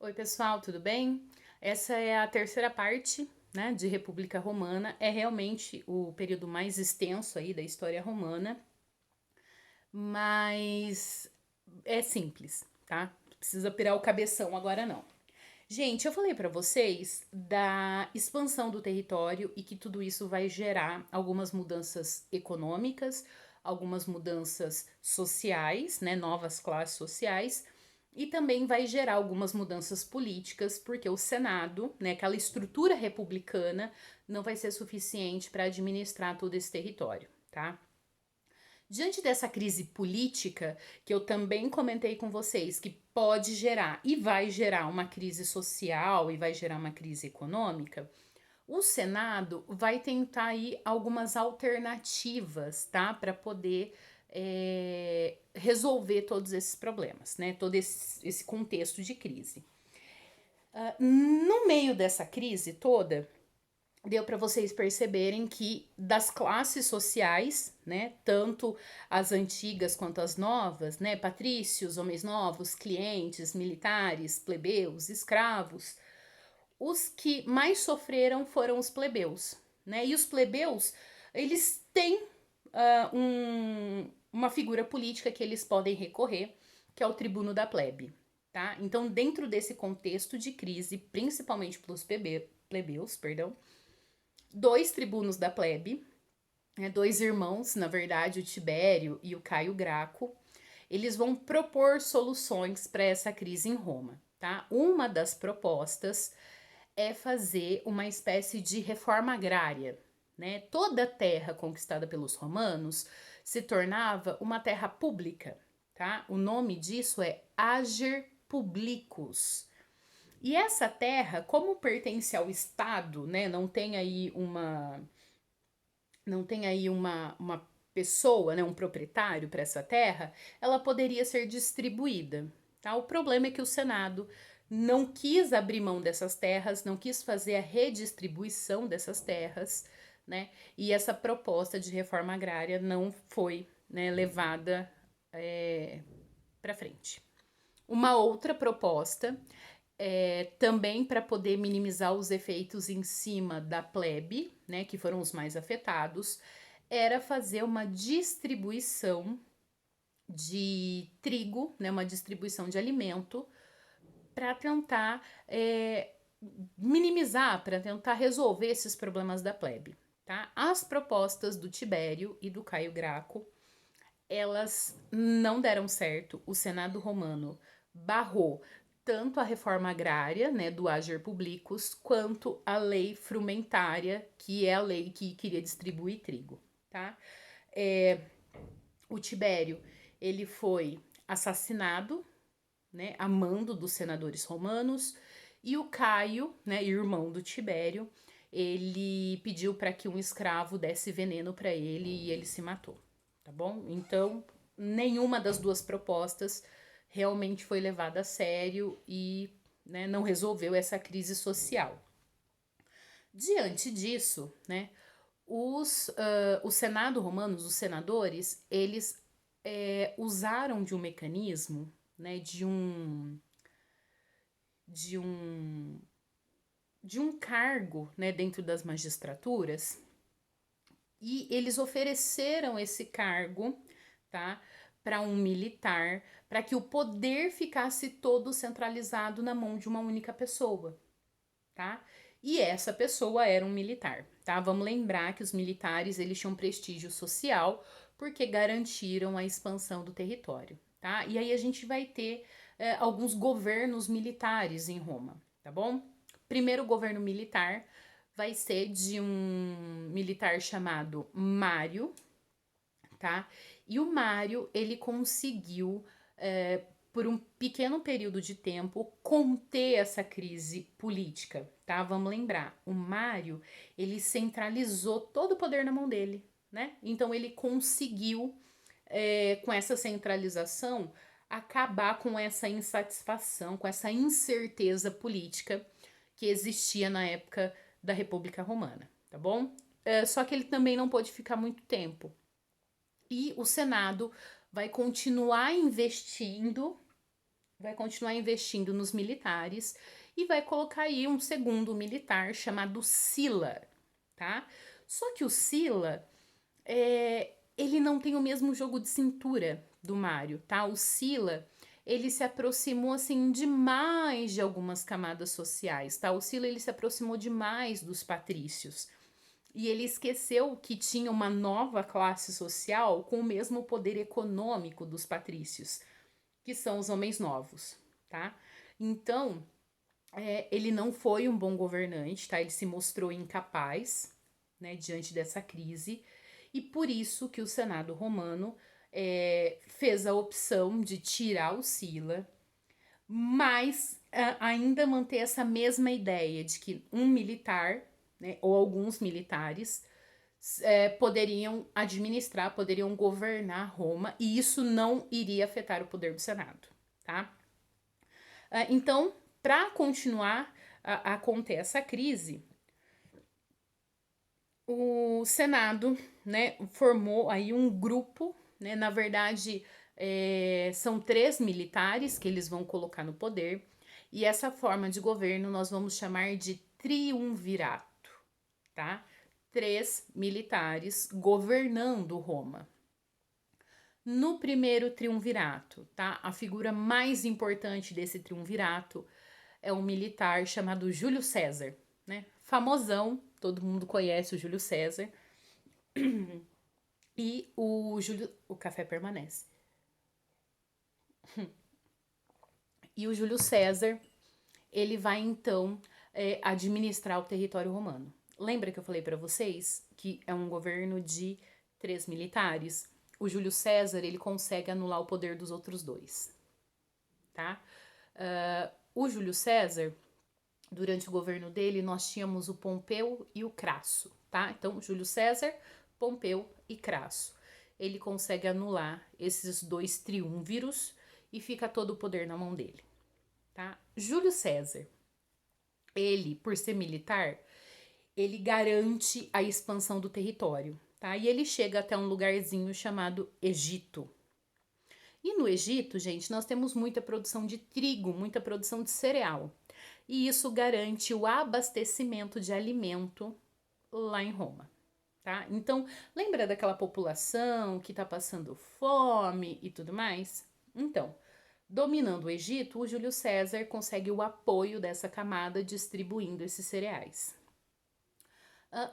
Oi, pessoal, tudo bem? Essa é a terceira parte, né, de República Romana. É realmente o período mais extenso aí da história romana, mas é simples, tá? Não precisa pirar o cabeção agora não. Gente, eu falei pra vocês da expansão do território e que tudo isso vai gerar algumas mudanças econômicas, algumas mudanças sociais, né, novas classes sociais, e também vai gerar algumas mudanças políticas, porque o Senado, né, aquela estrutura republicana, não vai ser suficiente para administrar todo esse território, tá? Diante dessa crise política, que eu também comentei com vocês, que pode gerar e vai gerar uma crise social e vai gerar uma crise econômica, o Senado vai tentar aí algumas alternativas, tá? Para poder resolver todos esses problemas, né? Todo esse contexto de crise. No meio dessa crise toda, deu para vocês perceberem que das classes sociais, né, tanto as antigas quanto as novas, né, patrícios, homens novos, clientes, militares, plebeus, escravos, os que mais sofreram foram os plebeus, né? E os plebeus, eles têm uma figura política que eles podem recorrer, que é o tribuno da plebe, tá? Então, dentro desse contexto de crise, principalmente pelos plebeus, perdão, dois tribunos da plebe, né, dois irmãos, na verdade, o Tibério e o Caio Graco, eles vão propor soluções para essa crise em Roma, tá? Uma das propostas é fazer uma espécie de reforma agrária, né? Toda a terra conquistada pelos romanos se tornava uma terra pública, tá? O nome disso é Ager Publicus. E essa terra, como pertence ao Estado, né, não tem aí uma pessoa, né, um proprietário para essa terra, ela poderia ser distribuída. Tá? O problema é que o Senado não quis abrir mão dessas terras, não quis fazer a redistribuição dessas terras, né? E essa proposta de reforma agrária não foi, né, levada para frente. Uma outra proposta também para poder minimizar os efeitos em cima da plebe, né, que foram os mais afetados, era fazer uma distribuição de trigo, né, uma distribuição de alimento para tentar minimizar, para tentar resolver esses problemas da plebe. Tá? As propostas do Tibério e do Caio Graco, elas não deram certo. O Senado romano barrou tanto a reforma agrária, né, do Ager Publicus, quanto a lei frumentária, que é a lei que queria distribuir trigo, tá? O Tibério, ele foi assassinado, né, a mando dos senadores romanos, e o Caio, né, irmão do Tibério, ele pediu para que um escravo desse veneno para ele e ele se matou, tá bom? Então, nenhuma das duas propostas realmente foi levada a sério e, né, não resolveu essa crise social. Diante disso, né, o Senado romano, os senadores, eles usaram de um mecanismo, né, de um, de um cargo, né, dentro das magistraturas, e eles ofereceram esse cargo, tá, para um militar, para que o poder ficasse todo centralizado na mão de uma única pessoa, tá? E essa pessoa era um militar, tá? Vamos lembrar que os militares eles tinham prestígio social porque garantiram a expansão do território, tá? E aí a gente vai ter alguns governos militares em Roma, tá bom? Primeiro governo militar vai ser de um militar chamado Mário, tá? E o Mário, ele conseguiu, por um pequeno período de tempo, conter essa crise política, tá? Vamos lembrar, o Mário, ele centralizou todo o poder na mão dele, né? Então ele conseguiu, com essa centralização, acabar com essa insatisfação, com essa incerteza política que existia na época da República Romana, tá bom? Só que ele também não pôde ficar muito tempo, e o Senado vai continuar investindo vai continuar investindo nos militares e vai colocar aí um segundo militar chamado Sila, tá? Só que o Sila, ele não tem o mesmo jogo de cintura do Mário, tá? O Sila, ele se aproximou, assim, demais de algumas camadas sociais, tá? O Sila, ele se aproximou demais dos patrícios. E ele esqueceu que tinha uma nova classe social com o mesmo poder econômico dos patrícios, que são os homens novos, tá? Então, ele não foi um bom governante, tá? Ele se mostrou incapaz, né, diante dessa crise, e por isso que o Senado romano fez a opção de tirar o Sila, mas ainda manter essa mesma ideia de que um militar, né, ou alguns militares, poderiam administrar, poderiam governar Roma, e isso não iria afetar o poder do Senado, tá? Então, para continuar a conter essa crise, o Senado, né, formou aí um grupo, né, na verdade, são 3 militares que eles vão colocar no poder, e essa forma de governo nós vamos chamar de triunvirato, tá? 3 militares governando Roma. No primeiro triunvirato, tá? A figura mais importante desse triunvirato é um militar chamado Júlio César, né? Famosão, todo mundo conhece o Júlio César. E o café permanece. E o Júlio César, ele vai então administrar o território romano. Lembra que eu falei para vocês que é um governo de 3 militares? O Júlio César, ele consegue anular o poder dos outros 2, tá? O Júlio César, durante o governo dele, nós tínhamos o Pompeu e o Crasso, tá? Então, Júlio César, Pompeu e Crasso. Ele consegue anular esses 2 triunviros e fica todo o poder na mão dele, tá? Júlio César, ele, por ser militar, ele garante a expansão do território, tá? E ele chega até um lugarzinho chamado Egito. E no Egito, gente, nós temos muita produção de trigo, muita produção de cereal. E isso garante o abastecimento de alimento lá em Roma, tá? Então, lembra daquela população que tá passando fome e tudo mais? Então, dominando o Egito, o Júlio César consegue o apoio dessa camada distribuindo esses cereais.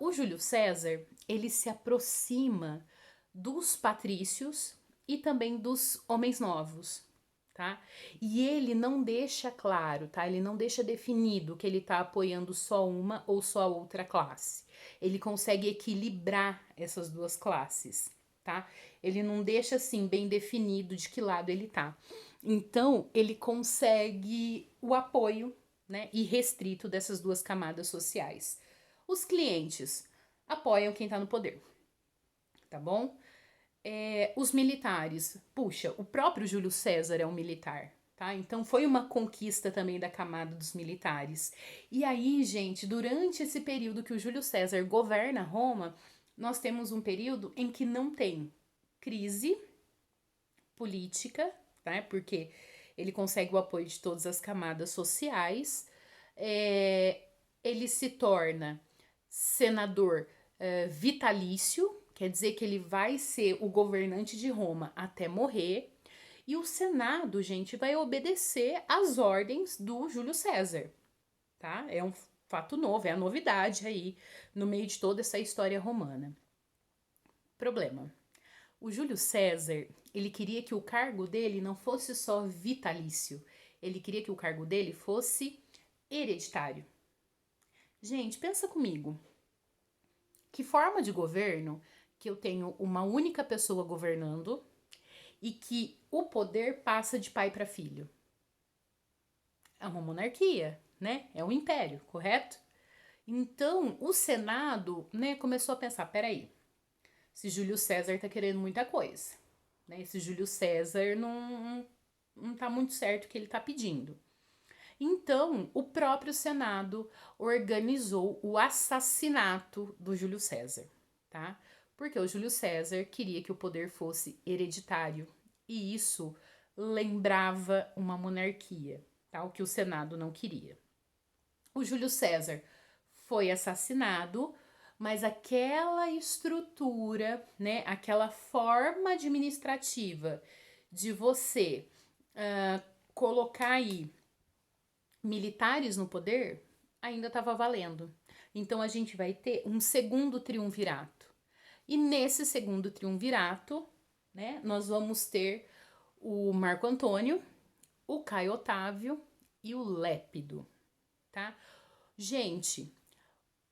O Júlio César, ele se aproxima dos patrícios e também dos homens novos, tá? E ele não deixa claro, tá? Ele não deixa definido que ele tá apoiando só uma ou só outra classe. Ele consegue equilibrar essas duas classes, tá? Ele não deixa assim bem definido de que lado ele tá. Então, ele consegue o apoio, né, irrestrito dessas duas camadas sociais. Os clientes apoiam quem tá no poder, tá bom? Os militares, puxa, o próprio Júlio César é um militar, tá? Então foi uma conquista também da camada dos militares. E aí, gente, durante esse período que o Júlio César governa Roma, nós temos um período em que não tem crise política, tá? Porque ele consegue o apoio de todas as camadas sociais, ele se torna senador vitalício, quer dizer que ele vai ser o governante de Roma até morrer, e o Senado, gente, vai obedecer às ordens do Júlio César, tá? É um fato novo, é a novidade aí no meio de toda essa história romana. Problema. O Júlio César, ele queria que o cargo dele não fosse só vitalício, ele queria que o cargo dele fosse hereditário. Gente, pensa comigo. Que forma de governo que eu tenho uma única pessoa governando e que o poder passa de pai para filho? É uma monarquia, né? É um império, correto? Então, o Senado, né, começou a pensar, peraí, esse Júlio César tá querendo muita coisa, né? Esse Júlio César não tá muito certo o que ele tá pedindo. Então, o próprio Senado organizou o assassinato do Júlio César, tá? Porque o Júlio César queria que o poder fosse hereditário e isso lembrava uma monarquia, tá? O que o Senado não queria. O Júlio César foi assassinado, mas aquela estrutura, né, aquela forma administrativa de você colocar aí militares no poder ainda estava valendo. Então a gente vai ter um segundo triunvirato. E nesse segundo triunvirato, né, nós vamos ter o Marco Antônio, o Caio Otávio e o Lépido, tá? Gente,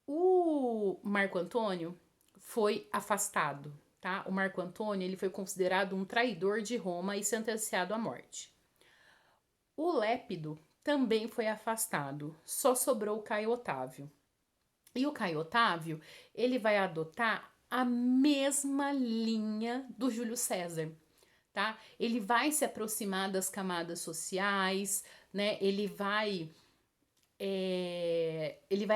o Marco Antônio foi afastado, tá? O Marco Antônio, ele foi considerado um traidor de Roma e sentenciado à morte. O Lépido também foi afastado, só sobrou o Caio Otávio. E o Caio Otávio, ele vai adotar a mesma linha do Júlio César, tá? Ele vai se aproximar das camadas sociais, né? Ele vai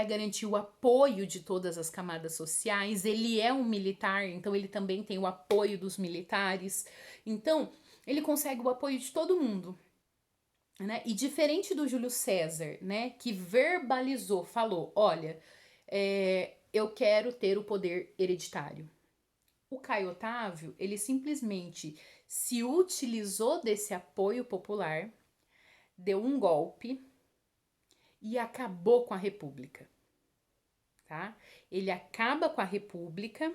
garantir o apoio de todas as camadas sociais. Ele é um militar, então ele também tem o apoio dos militares. Então, ele consegue o apoio de todo mundo, né? E diferente do Júlio César, né, que verbalizou, falou, olha, eu quero ter o poder hereditário. O Caio Otávio, ele simplesmente se utilizou desse apoio popular, deu um golpe e acabou com a República, tá? Ele acaba com a República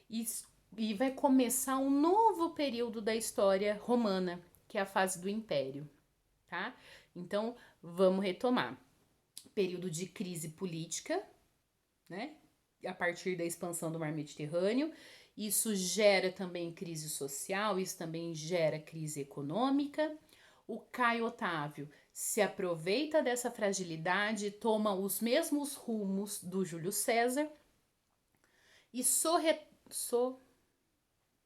e vai começar um novo período da história romana, que é a fase do Império, tá? Então, vamos retomar. Período de crise política, né? A partir da expansão do Mar Mediterrâneo. Isso gera também crise social, isso também gera crise econômica. O Caio Otávio se aproveita dessa fragilidade, toma os mesmos rumos do Júlio César e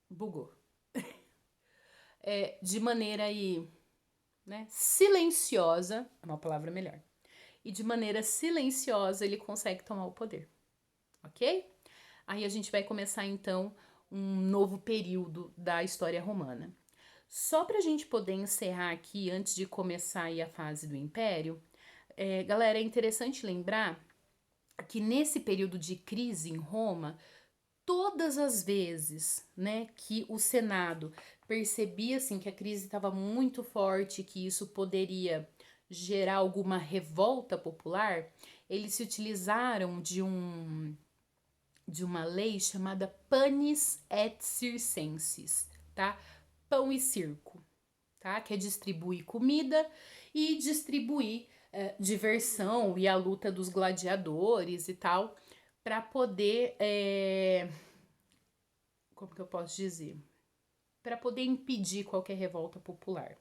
bugou. De maneira aí, né, silenciosa, é uma palavra melhor, e de maneira silenciosa ele consegue tomar o poder, ok? Aí a gente vai começar então um novo período da história romana. Só para a gente poder encerrar aqui, antes de começar aí a fase do Império, galera, é interessante lembrar que nesse período de crise em Roma, todas as vezes, né, que o Senado percebia assim que a crise estava muito forte, que isso poderia gerar alguma revolta popular, eles se utilizaram de uma lei chamada Panis et Circenses, tá? Pão e circo, tá? Que é distribuir comida e distribuir diversão e a luta dos gladiadores e tal, para poder, como que eu posso dizer? Para poder impedir qualquer revolta popular,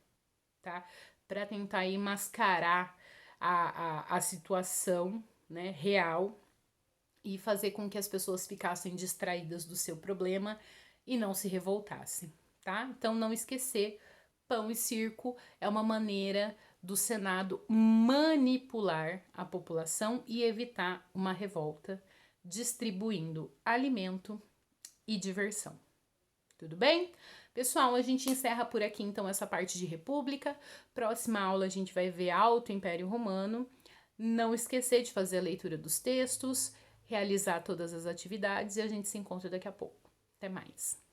tá? Para tentar aí mascarar a situação, né, real e fazer com que as pessoas ficassem distraídas do seu problema e não se revoltassem, tá? Então, não esquecer, pão e circo é uma maneira do Senado manipular a população e evitar uma revolta, distribuindo alimento e diversão. Tudo bem? Pessoal, a gente encerra por aqui então essa parte de República. Próxima aula a gente vai ver Alto Império Romano. Não esquecer de fazer a leitura dos textos, realizar todas as atividades e a gente se encontra daqui a pouco. Até mais!